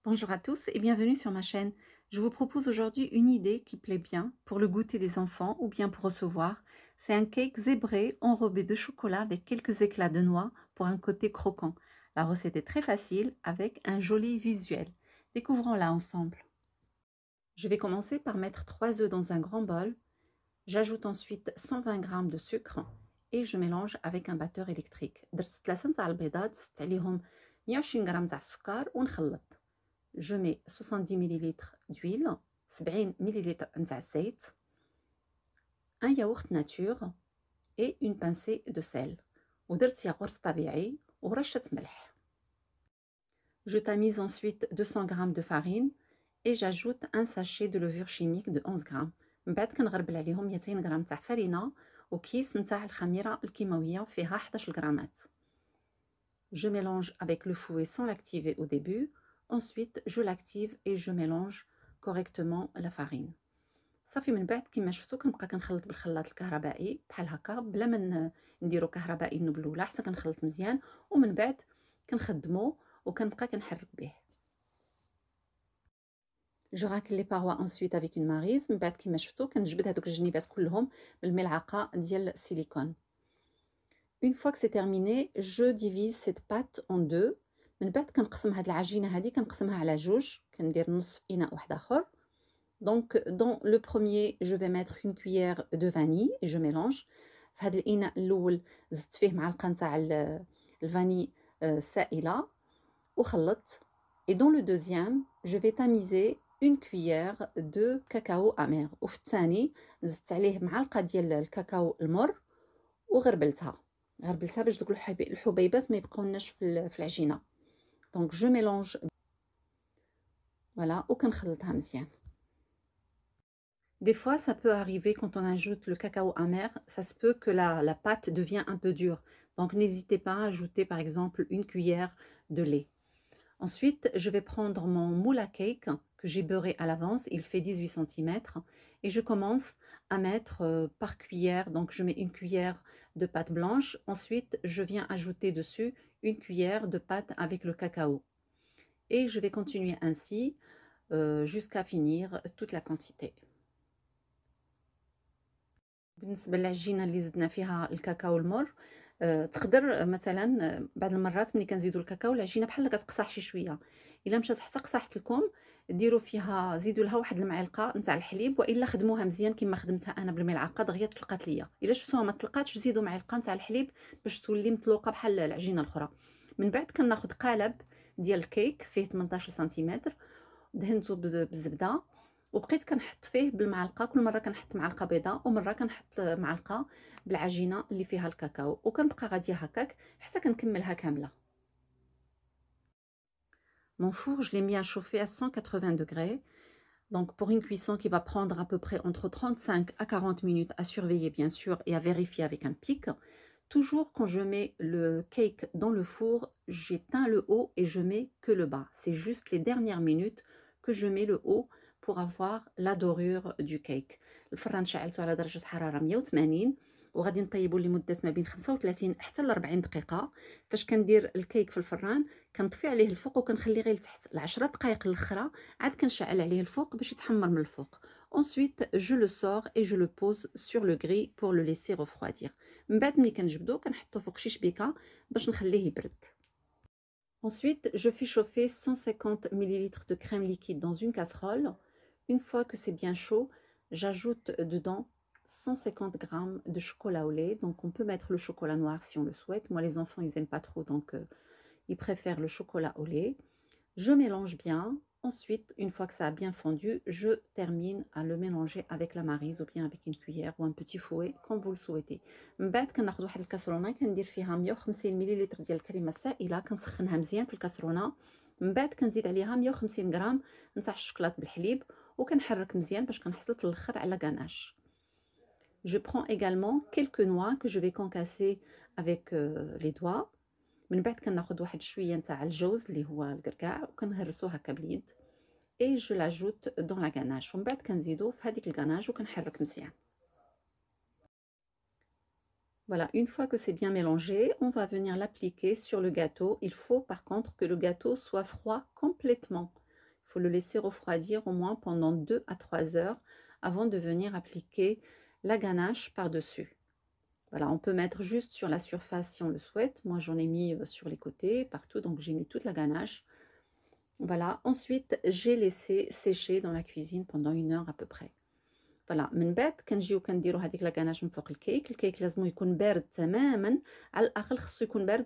Bonjour à tous et bienvenue sur ma chaîne. Je vous propose aujourd'hui une idée qui plaît bien pour le goûter des enfants ou bien pour recevoir. C'est un cake zébré enrobé de chocolat avec quelques éclats de noix pour un côté croquant. La recette est très facile avec un joli visuel. Découvrons-la ensemble. Je vais commencer par mettre 3 œufs dans un grand bol. J'ajoute ensuite 120 g de sucre et je mélange avec un batteur électrique. درت 3 نتاع البيضات زدت عليهم 120 g تاع السكر ونخلط. Je mets 70 ml d'huile, 70 ml نتاع الزيت, un yaourt nature et une pincée de sel. ودرت ياغورت طبيعي ورشة ملح. Je tamise ensuite 200 g de farine et j'ajoute un sachet de levure chimique de 11 g. من بعد كنغربل عليهم 200 g تاع فرينة وكيس نتاع الخميرة الكيماوية فيها 11 غرامات. Je mélange avec le fouet sans l'activer au début. Ensuite, je l'active et je mélange correctement la farine. صافي من بعد كيما شفتوا كنبقى كنخلط بالخلاط الكهربائي بحال هكا بلا ما نديرو كهربائي النوب الاولى حتى كنخلط مزيان ومن بعد كنخدمو وكنبقى كنحرك به. Je racle les parois ensuite avec une maryse. من بعد كيما شفتوا كنجبد هذوك الجنيبات كلهم بالملعقه ديال السيليكون. Une fois que c'est terminé, je divise cette pâte en deux. من بعد كنقسم هاد العجينه هادي كنقسمها على جوج كندير نص في اناء واحد اخر. Donc dans le premier je vais mettre une cuillère de vanille et je mélange. في هاد الاناء الاول زدت فيه معلقه نتاع الفاني سائله وخلطت. Et dans le deuxième je vais tamiser une cuillère de cacao amer. وفي الثاني زدت عليه معلقه ديال الكاكاو المر وغربلتها باش دوك الحبيبات ما يبقاولناش في العجينه. Donc je mélange voilà وكنخلطها مزيان. Des fois ça peut arriver quand on ajoute le cacao amer, ça se peut que la pâte devient un peu dure. Donc n'hésitez pas à ajouter par exemple une cuillère de lait. Ensuite, je vais prendre mon moule à cake que j'ai beurré à l'avance, il fait 18 cm et je commence à mettre par cuillère, donc je mets une cuillère de pâte blanche, ensuite je viens ajouter dessus une cuillère de pâte avec le cacao et je vais continuer ainsi jusqu'à finir toute la quantité. بالنسبة للعجينة اللي زدنا فيها الكاكاو المر تقدر مثلا بعض المرات ملي كنزيدوا الكاكاو العجينه بحال كتقصح شي شويه. الا مشات حتى قصحت لكم ديروا فيها زيدوا لها واحد المعلقه نتاع الحليب والا خدموها مزيان كما خدمتها انا بالملعقه دغيا طلقات ليا. الا شفتوها ما طلقاتش زيدوا معلقه نتاع الحليب باش تولي مطلوقه بحال العجينه الاخرى. من بعد كناخذ قالب ديال الكيك فيه 18 سنتيمتر دهنته بالزبده وبقيت كنحط فيه بالمعلقه كل مره كنحط معلقه بيضاء ومره كنحط معلقه بالعجينه اللي فيها الكاكاو وكنبقى غاديه هكاك حتى كنكملها كامله. Mon four, je l'ai mis à chauffer à 180 degrés. Donc pour une cuisson qui va prendre à peu près entre 35 à 40 minutes à surveiller bien sûr et à vérifier avec un pic. Toujours quand je mets le cake dans le four, j'éteins le haut et je mets que le bas. C'est juste les dernières minutes que je mets le haut pour avoir la dorure du cake. الفران شعلته على درجة حرارة 180 وغادي نطيبو لمدة ما بين 35 حتى ل 40 دقيقة. فاش كندير الكيك في الفران كنطفي عليه الفوق وكنخليه غير لتحت ل10 دقائق الاخرى عاد كنشعل عليه الفوق باش يتحمر من الفوق. Ensuite je le sors et je le pose sur le grill pour le laisser refroidir. من بعد ملي كنجبدو كنحطو فوق شي شبيكة باش نخليه يبرد. Ensuite je fais chauffer 150 ml de crème liquide dans une casserole. Une fois que c'est bien chaud, j'ajoute dedans 150 g de chocolat au lait. Donc on peut mettre le chocolat noir si on le souhaite. Moi les enfants ils aiment pas trop donc ils préfèrent le chocolat au lait. Je mélange bien. Ensuite, une fois que ça a bien fondu, je termine à le mélanger avec la maryse ou bien avec une cuillère ou un petit fouet comme vous le souhaitez. من بعد كناخذ واحد الكاسرونه كندير فيها 150 مليلتر ديال الكريمه السائله كنسخنها مزيان في الكاسرونه. من بعد كنزيد عليها 150 غرام نتاع الشوكولات بالحليب وكنحرك مزيان باش كنحصل في الاخر على غاناش. Je prends également quelques noix que je vais concasser avec les doigts. من بعد كناخذ واحد شويه نتاع الجوز اللي هو الكركاع وكنهرسو هكا باليد et je l'ajoute dans la ganache ومن بعد كنزيدو في هذيك الغاناش وكنحرك مزيان. Voilà, une fois que c'est bien mélangé, on va venir l'appliquer sur le gâteau. Il faut par contre que le gâteau soit froid complètement. faut le laisser refroidir au moins pendant 2 à 3 heures avant de venir appliquer la ganache par-dessus. Voilà, on peut mettre juste sur la surface si on le souhaite. Moi, j'en ai mis sur les côtés, partout, donc j'ai mis toute la ganache. Voilà, ensuite, j'ai laissé sécher dans la cuisine pendant 1 heure à peu près. فوالا من بعد كنجيو كنديروا هذيك لاكاناج من فوق الكيك لازم يكون بارد تماما، على الاقل خصو يكون بارد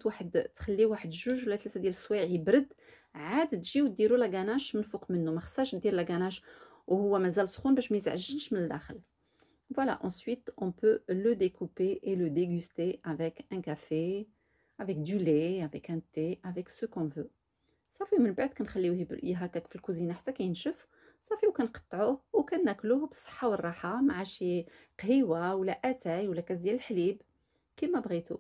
تخليه واحد 2 ولا 3 ديال السوايع يبرد، عاد تجيو ديروا لاكاناج من فوق منه، ما خصهاش دير لاكاناج وهو مازال سخون باش ما يزعجنش من الداخل. Voilà, ensuite on peut le découper et le déguster avec un café, avec du lait, avec un thé, avec ce qu'on veut. صافي من بعد كنخليوه هكاك في الكوزينه حتى كينشف صافي، وكنقطعوه وكناكلوه بالصحه والراحه مع شي قهيوه ولا اتاي ولا كاس ديال الحليب كما بغيتو.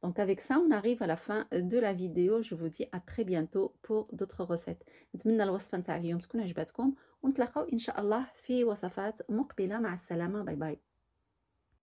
Donc avec ça on arrive à la fin de la vidéo. Je vous dis à très bientôt pour d'autres recettes. نتمنى الوصفه نتاع اليوم تكون عجبتكم ونتلاقاو ان شاء الله في وصفات مقبله. مع السلامه، باي باي.